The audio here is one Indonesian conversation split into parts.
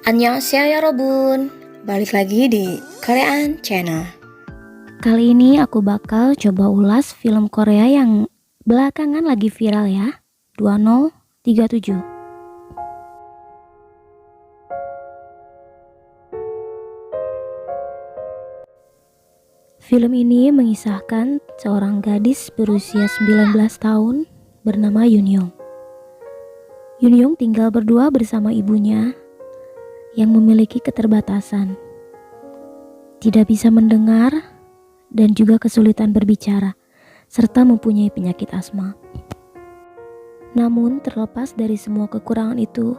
Annyeonghaseyo yorobun, balik lagi di Korean Channel. Kali ini aku bakal coba ulas film Korea yang belakangan lagi viral ya, 2037. Film ini mengisahkan seorang gadis berusia 19 tahun bernama Yoon-young. Yoon-young tinggal berdua bersama ibunya yang memiliki keterbatasan, tidak bisa mendengar, dan juga kesulitan berbicara, serta mempunyai penyakit asma. Namun terlepas dari semua kekurangan itu,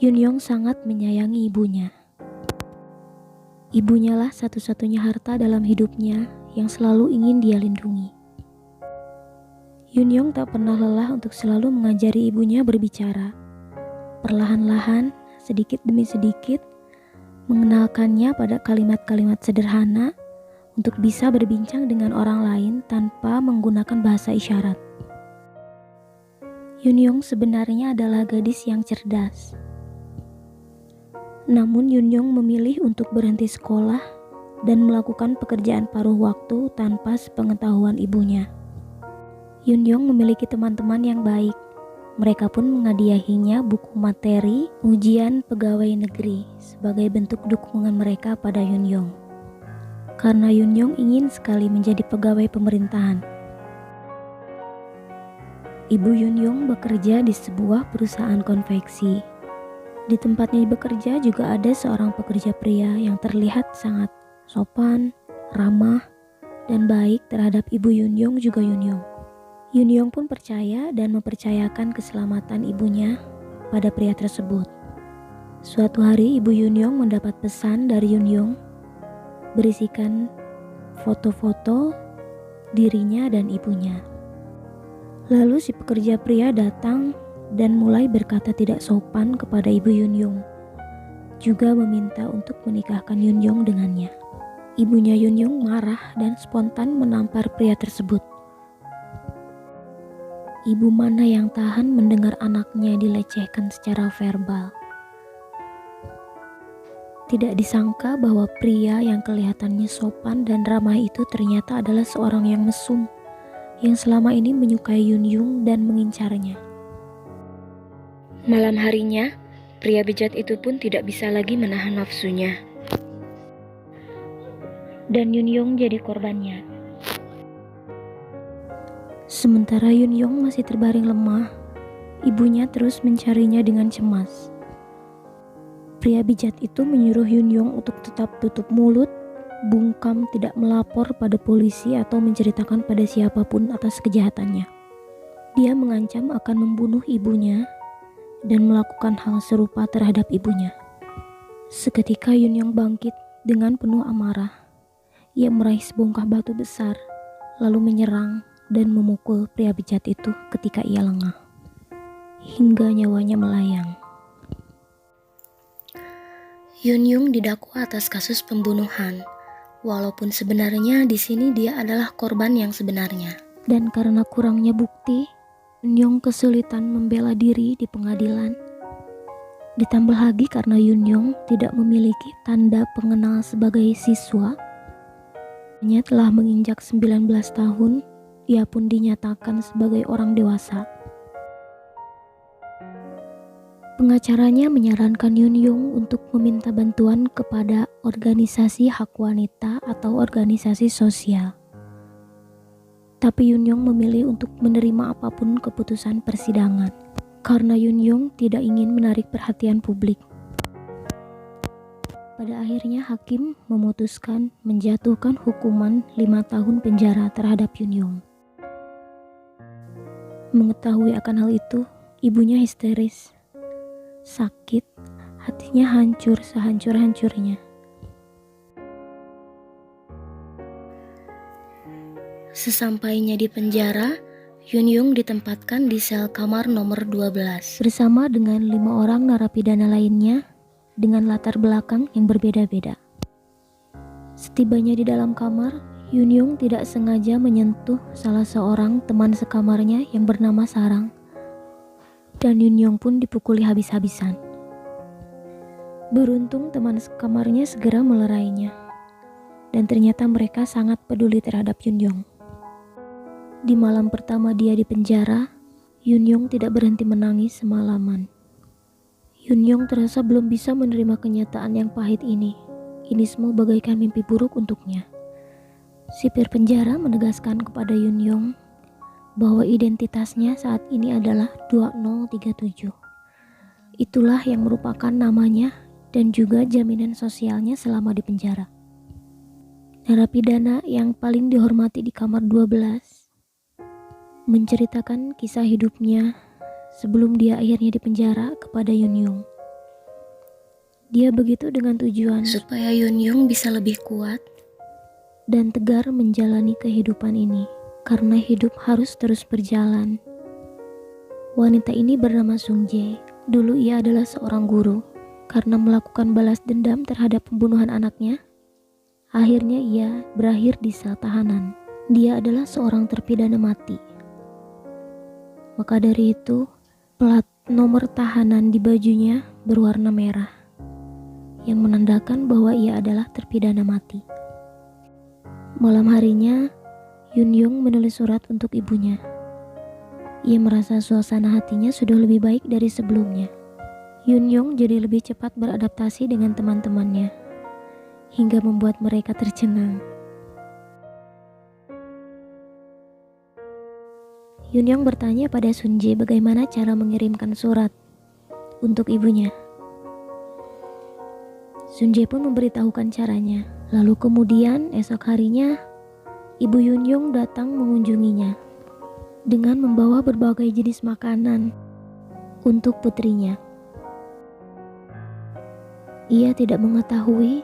Yoon-young sangat menyayangi ibunya. Ibunya lah satu-satunya harta dalam hidupnya yang selalu ingin dia lindungi. Yoon-young tak pernah lelah untuk selalu mengajari ibunya berbicara. Perlahan-lahan, sedikit demi sedikit, mengenalkannya pada kalimat-kalimat sederhana untuk bisa berbincang dengan orang lain tanpa menggunakan bahasa isyarat. Yoon-young sebenarnya adalah gadis yang cerdas. Namun Yoon-young memilih untuk berhenti sekolah dan melakukan pekerjaan paruh waktu tanpa sepengetahuan ibunya. Yoon-young memiliki teman-teman yang baik. Mereka pun menghadiahinya buku materi ujian pegawai negeri sebagai bentuk dukungan mereka pada Yoon-young. Karena Yoon-young ingin sekali menjadi pegawai pemerintahan. Ibu Yoon-young bekerja di sebuah perusahaan konveksi. Di tempatnya bekerja juga ada seorang pekerja pria yang terlihat sangat sopan, ramah, dan baik terhadap ibu Yoon-young juga Yoon-young. Yoon-young pun percaya dan mempercayakan keselamatan ibunya pada pria tersebut. Suatu hari ibu Yoon-young mendapat pesan dari Yoon-young berisikan foto-foto dirinya dan ibunya. Lalu si pekerja pria datang dan mulai berkata tidak sopan kepada ibu Yoon-young, juga meminta untuk menikahkan Yoon-young dengannya. Ibunya Yoon-young marah dan spontan menampar pria tersebut. Ibu mana yang tahan mendengar anaknya dilecehkan secara verbal. Tidak disangka bahwa pria yang kelihatannya sopan dan ramah itu ternyata adalah seorang yang mesum, yang selama ini menyukai Yoon-young dan mengincarnya. Malam harinya, pria bejat itu pun tidak bisa lagi menahan nafsunya. Dan Yoon-young jadi korbannya. Sementara Yoon-young masih terbaring lemah, ibunya terus mencarinya dengan cemas. Pria bijak itu menyuruh Yoon-young untuk tetap tutup mulut, bungkam tidak melapor pada polisi atau menceritakan pada siapapun atas kejahatannya. Dia mengancam akan membunuh ibunya dan melakukan hal serupa terhadap ibunya. Seketika Yoon-young bangkit dengan penuh amarah. Ia meraih sebongkah batu besar, lalu menyerang dan memukul pria bejat itu ketika ia lengah, hingga nyawanya melayang. Yoon-young didakwa atas kasus pembunuhan, walaupun sebenarnya di sini dia adalah korban yang sebenarnya. Dan karena kurangnya bukti, Yoon-young kesulitan membela diri di pengadilan. Ditambah lagi karena Yoon-young tidak memiliki tanda pengenal sebagai siswa. Dia telah menginjak 19 tahun, ia pun dinyatakan sebagai orang dewasa. Pengacaranya menyarankan Yoon-young untuk meminta bantuan kepada organisasi hak wanita atau organisasi sosial. Tapi Yoon-young memilih untuk menerima apapun keputusan persidangan, karena Yoon-young tidak ingin menarik perhatian publik. Pada akhirnya hakim memutuskan menjatuhkan hukuman 5 tahun penjara terhadap Yoon-young. Mengetahui akan hal itu, ibunya histeris, sakit, hatinya hancur sehancur-hancurnya. Sesampainya di penjara, Yoon-young ditempatkan di sel kamar nomor 12 bersama dengan 5 orang narapidana lainnya dengan latar belakang yang berbeda-beda. Setibanya di dalam kamar, Yoon-young tidak sengaja menyentuh salah seorang teman sekamarnya yang bernama Sarang, dan Yoon-young pun dipukuli habis-habisan. Beruntung teman kamarnya segera melerainya. Dan ternyata mereka sangat peduli terhadap Yunyong. Di malam pertama dia di penjara, Yunyong tidak berhenti menangis semalaman. Yunyong terasa belum bisa menerima kenyataan yang pahit ini. Ini semua bagaikan mimpi buruk untuknya. Sipir penjara menegaskan kepada Yunyong bahwa identitasnya saat ini adalah 2037. Itulah yang merupakan namanya dan juga jaminan sosialnya selama di penjara. Narapidana yang paling dihormati di kamar 12 menceritakan kisah hidupnya sebelum dia akhirnya dipenjara kepada Yunyong. Dia begitu dengan tujuan supaya Yunyong bisa lebih kuat dan tegar menjalani kehidupan ini, karena hidup harus terus berjalan. Wanita ini bernama Sung Jae. Dulu ia adalah seorang guru. Karena melakukan balas dendam terhadap pembunuhan anaknya, akhirnya ia berakhir di sel tahanan. Dia adalah seorang terpidana mati. Maka dari itu, plat nomor tahanan di bajunya berwarna merah, yang menandakan bahwa ia adalah terpidana mati. Malam harinya, Yunyong menulis surat untuk ibunya. Ia merasa suasana hatinya sudah lebih baik dari sebelumnya. Yunyong jadi lebih cepat beradaptasi dengan teman-temannya, hingga membuat mereka tercengang. Yunyong bertanya pada Sun Jae bagaimana cara mengirimkan surat untuk ibunya. Sun Jae pun memberitahukan caranya. Lalu kemudian esok harinya, Ibu Yunyong datang mengunjunginya dengan membawa berbagai jenis makanan untuk putrinya. Ia tidak mengetahui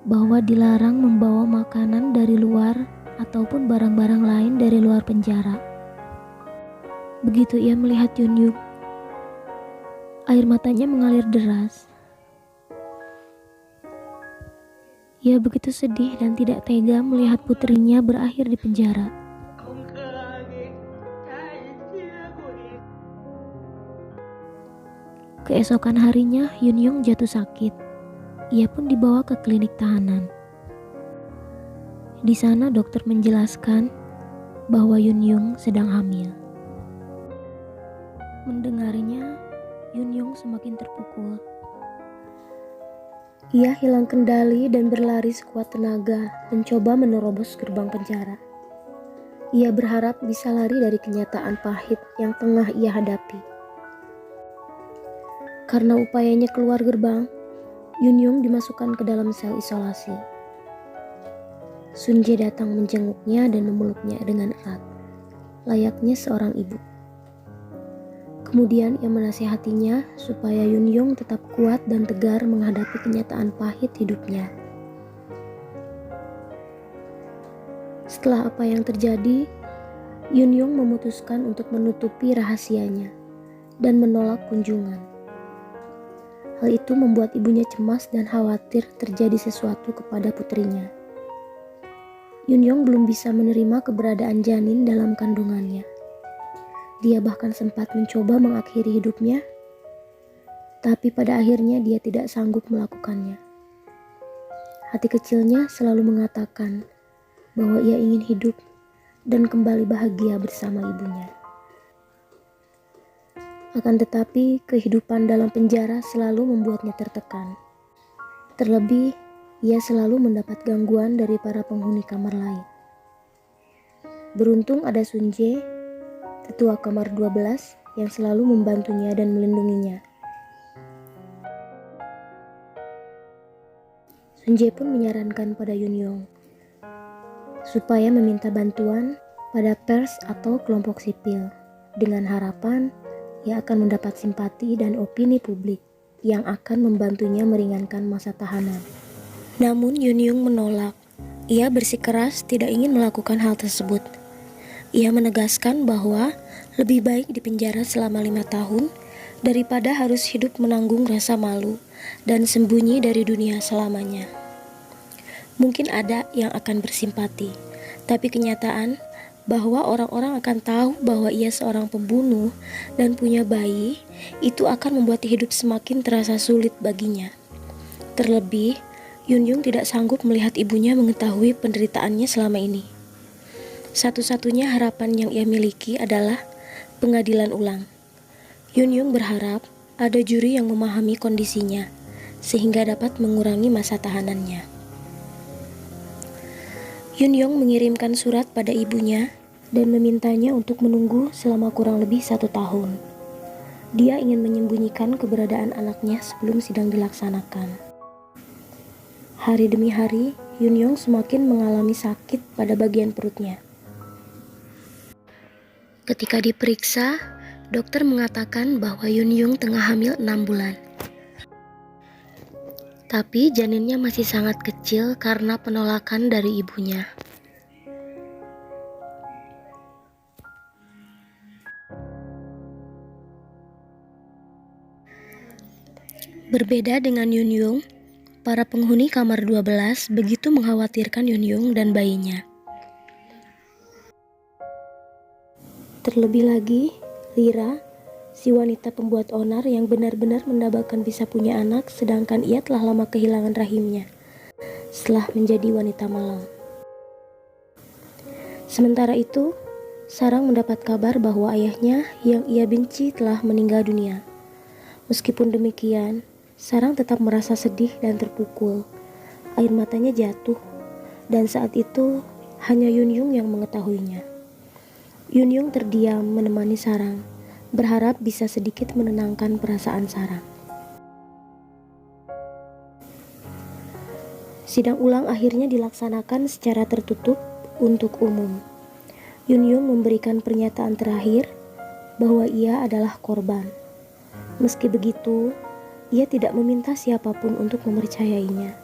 bahwa dilarang membawa makanan dari luar ataupun barang-barang lain dari luar penjara. Begitu ia melihat Yunyong, air matanya mengalir deras. Ia begitu sedih dan tidak tega melihat putrinya berakhir di penjara. Keesokan harinya, Yunyong jatuh sakit. Ia pun dibawa ke klinik tahanan. Di sana dokter menjelaskan bahwa Yunyong sedang hamil. Mendengarnya, Yunyong semakin terpukul. Ia hilang kendali dan berlari sekuat tenaga mencoba menerobos gerbang penjara. Ia berharap bisa lari dari kenyataan pahit yang tengah ia hadapi. Karena upayanya keluar gerbang, Yunyong dimasukkan ke dalam sel isolasi. Sun Jae datang menjenguknya dan memeluknya dengan erat, layaknya seorang ibu. Kemudian ia menasihatinya supaya Yunyong tetap kuat dan tegar menghadapi kenyataan pahit hidupnya. Setelah apa yang terjadi, Yunyong memutuskan untuk menutupi rahasianya dan menolak kunjungan. Hal itu membuat ibunya cemas dan khawatir terjadi sesuatu kepada putrinya. Yunyong belum bisa menerima keberadaan janin dalam kandungannya. Dia bahkan sempat mencoba mengakhiri hidupnya, tapi pada akhirnya dia tidak sanggup melakukannya. Hati kecilnya selalu mengatakan bahwa ia ingin hidup dan kembali bahagia bersama ibunya. Akan tetapi, kehidupan dalam penjara selalu membuatnya tertekan. Terlebih, ia selalu mendapat gangguan dari para penghuni kamar lain. Beruntung ada Sun Jae, ketua kamar 12, yang selalu membantunya dan melindunginya. Sun Jae pun menyarankan pada Yunyong supaya meminta bantuan pada pers atau kelompok sipil, dengan harapan ia akan mendapat simpati dan opini publik yang akan membantunya meringankan masa tahanan. Namun Yunyong menolak. Ia bersikeras tidak ingin melakukan hal tersebut. Ia menegaskan bahwa lebih baik dipenjara selama 5 tahun daripada harus hidup menanggung rasa malu dan sembunyi dari dunia selamanya. Mungkin ada yang akan bersimpati, tapi kenyataan bahwa orang-orang akan tahu bahwa ia seorang pembunuh dan punya bayi, itu akan membuat hidup semakin terasa sulit baginya. Terlebih, Yunyung tidak sanggup melihat ibunya mengetahui penderitaannya selama ini. Satu-satunya harapan yang ia miliki adalah pengadilan ulang. Yunyung berharap ada juri yang memahami kondisinya, sehingga dapat mengurangi masa tahanannya. Yunyung mengirimkan surat pada ibunya dan memintanya untuk menunggu selama kurang lebih 1 tahun. Dia ingin menyembunyikan keberadaan anaknya sebelum sidang dilaksanakan. Hari demi hari, Yunyung semakin mengalami sakit pada bagian perutnya. Ketika diperiksa, dokter mengatakan bahwa Yunyung tengah hamil 6 bulan. Tapi janinnya masih sangat kecil karena penolakan dari ibunya. Berbeda dengan Yunyung, para penghuni kamar 12 begitu mengkhawatirkan Yunyung dan bayinya. Terlebih lagi, Lira, si wanita pembuat onar yang benar-benar mendambakan bisa punya anak sedangkan ia telah lama kehilangan rahimnya setelah menjadi wanita malang. Sementara itu, Sarang mendapat kabar bahwa ayahnya yang ia benci telah meninggal dunia. Meskipun demikian, Sarang tetap merasa sedih dan terpukul. Air matanya jatuh, dan saat itu hanya Yunyung yang mengetahuinya. Yunyung terdiam menemani Sarang, berharap bisa sedikit menenangkan perasaan Sarang. Sidang ulang akhirnya dilaksanakan secara tertutup untuk umum. Yunyung memberikan pernyataan terakhir bahwa ia adalah korban. Meski begitu, ia tidak meminta siapapun untuk mempercayainya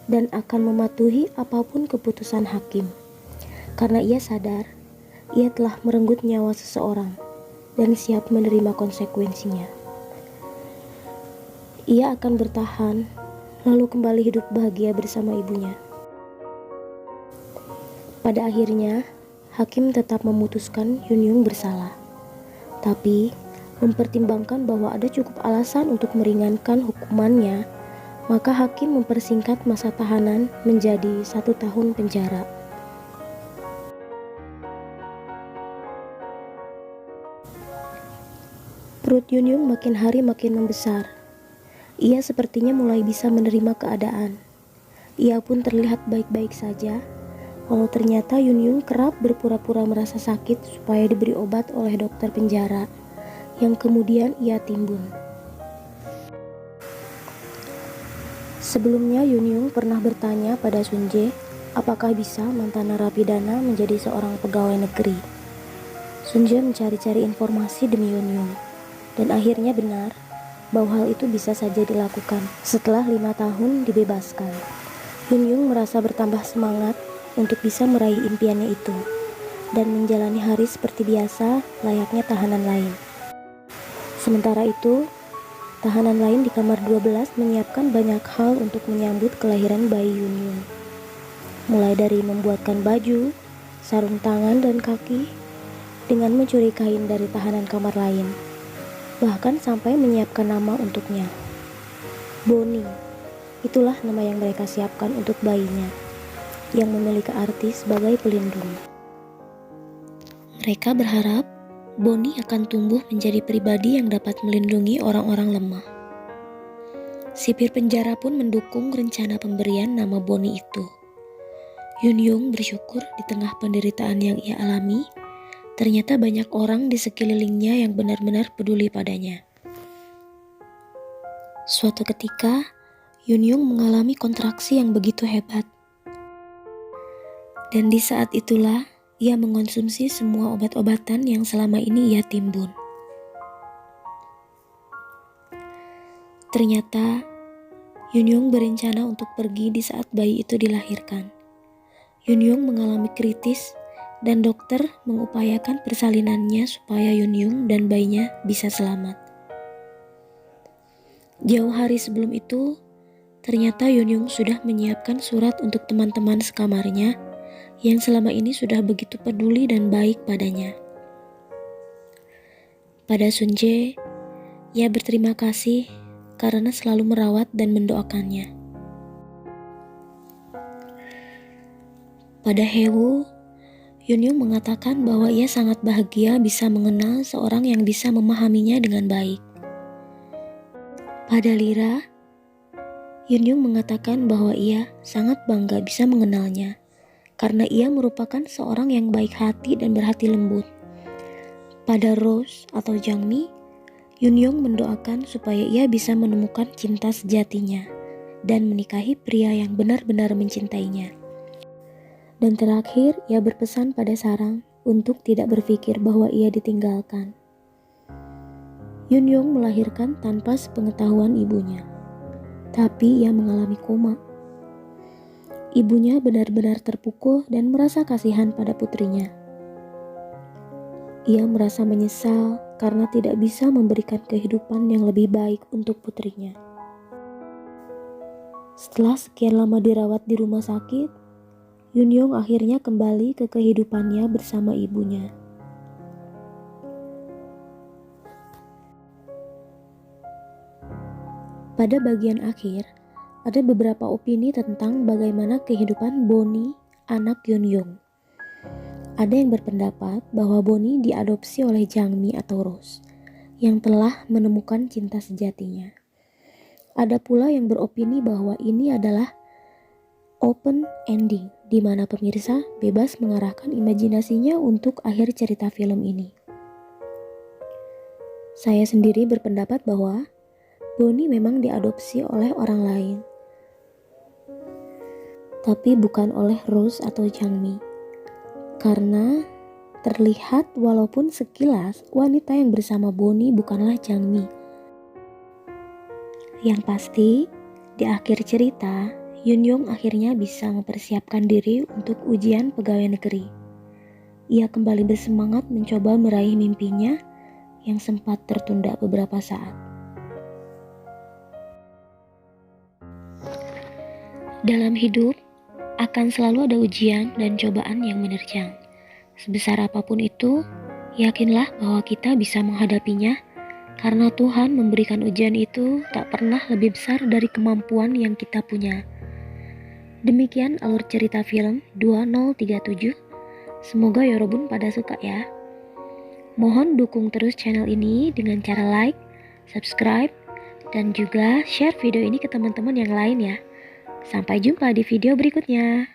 dan akan mematuhi apapun keputusan hakim. Karena ia sadar, ia telah merenggut nyawa seseorang dan siap menerima konsekuensinya. Ia akan bertahan, lalu kembali hidup bahagia bersama ibunya. Pada akhirnya, hakim tetap memutuskan Yunyung bersalah. Tapi, mempertimbangkan bahwa ada cukup alasan untuk meringankan hukumannya, maka hakim mempersingkat masa tahanan menjadi 1 tahun penjara. Perut Yunyung makin hari makin membesar. Ia sepertinya mulai bisa menerima keadaan. Ia pun terlihat baik-baik saja, walau ternyata Yunyung kerap berpura-pura merasa sakit supaya diberi obat oleh dokter penjara, yang kemudian ia timbun. Sebelumnya Yunyung pernah bertanya pada Sunje, apakah bisa mantan narapidana menjadi seorang pegawai negeri. Sunje mencari-cari informasi demi Yunyung. Dan akhirnya benar bahwa hal itu bisa saja dilakukan. Setelah 5 tahun dibebaskan, Yunyung merasa bertambah semangat untuk bisa meraih impiannya itu dan menjalani hari seperti biasa layaknya tahanan lain. Sementara itu, tahanan lain di kamar 12 menyiapkan banyak hal untuk menyambut kelahiran bayi Yunyung. Mulai dari membuatkan baju, sarung tangan dan kaki dengan mencuri kain dari tahanan kamar lain. Bahkan sampai menyiapkan nama untuknya. Bonnie, itulah nama yang mereka siapkan untuk bayinya, yang memiliki arti sebagai pelindung. Mereka berharap Bonnie akan tumbuh menjadi pribadi yang dapat melindungi orang-orang lemah. Sipir penjara pun mendukung rencana pemberian nama Bonnie itu. Yunyung bersyukur di tengah penderitaan yang ia alami, ternyata banyak orang di sekelilingnya yang benar-benar peduli padanya. Suatu ketika, Yunyung mengalami kontraksi yang begitu hebat. Dan di saat itulah, ia mengonsumsi semua obat-obatan yang selama ini ia timbun. Ternyata, Yunyung berencana untuk pergi di saat bayi itu dilahirkan. Yunyung mengalami kritis dan dokter mengupayakan persalinannya supaya Yunyung dan bayinya bisa selamat. Jauh hari sebelum itu, ternyata Yunyung sudah menyiapkan surat untuk teman-teman sekamarnya yang selama ini sudah begitu peduli dan baik padanya. Pada Sunje, ia berterima kasih karena selalu merawat dan mendoakannya. Pada Haewoo, Yunyong mengatakan bahwa ia sangat bahagia bisa mengenal seorang yang bisa memahaminya dengan baik. Pada Lira, Yunyong mengatakan bahwa ia sangat bangga bisa mengenalnya karena ia merupakan seorang yang baik hati dan berhati lembut. Pada Rose atau Jangmi, Yunyong mendoakan supaya ia bisa menemukan cinta sejatinya dan menikahi pria yang benar-benar mencintainya. Dan terakhir, ia berpesan pada Sarang untuk tidak berpikir bahwa ia ditinggalkan. Yunyong melahirkan tanpa sepengetahuan ibunya, tapi ia mengalami koma. Ibunya benar-benar terpukul dan merasa kasihan pada putrinya. Ia merasa menyesal karena tidak bisa memberikan kehidupan yang lebih baik untuk putrinya. Setelah sekian lama dirawat di rumah sakit, Yunyong akhirnya kembali ke kehidupannya bersama ibunya. Pada bagian akhir, ada beberapa opini tentang bagaimana kehidupan Bonnie, anak Yunyong. Ada yang berpendapat bahwa Bonnie diadopsi oleh Jangmi atau Rose, yang telah menemukan cinta sejatinya. Ada pula yang beropini bahwa ini adalah open ending, di mana pemirsa bebas mengarahkan imajinasinya untuk akhir cerita film ini. Saya sendiri berpendapat bahwa Bonnie memang diadopsi oleh orang lain, tapi bukan oleh Rose atau Jangmi, karena terlihat walaupun sekilas wanita yang bersama Bonnie bukanlah Jangmi. Yang pasti, di akhir cerita, Yunyong akhirnya bisa mempersiapkan diri untuk ujian pegawai negeri. Ia kembali bersemangat mencoba meraih mimpinya yang sempat tertunda beberapa saat. Dalam hidup, akan selalu ada ujian dan cobaan yang menerjang. Sebesar apapun itu, yakinlah bahwa kita bisa menghadapinya karena Tuhan memberikan ujian itu tak pernah lebih besar dari kemampuan yang kita punya. Demikian alur cerita film 2037. Semoga Yorobun pada suka ya. Mohon dukung terus channel ini dengan cara like, subscribe, dan juga share video ini ke teman-teman yang lain ya. Sampai jumpa di video berikutnya.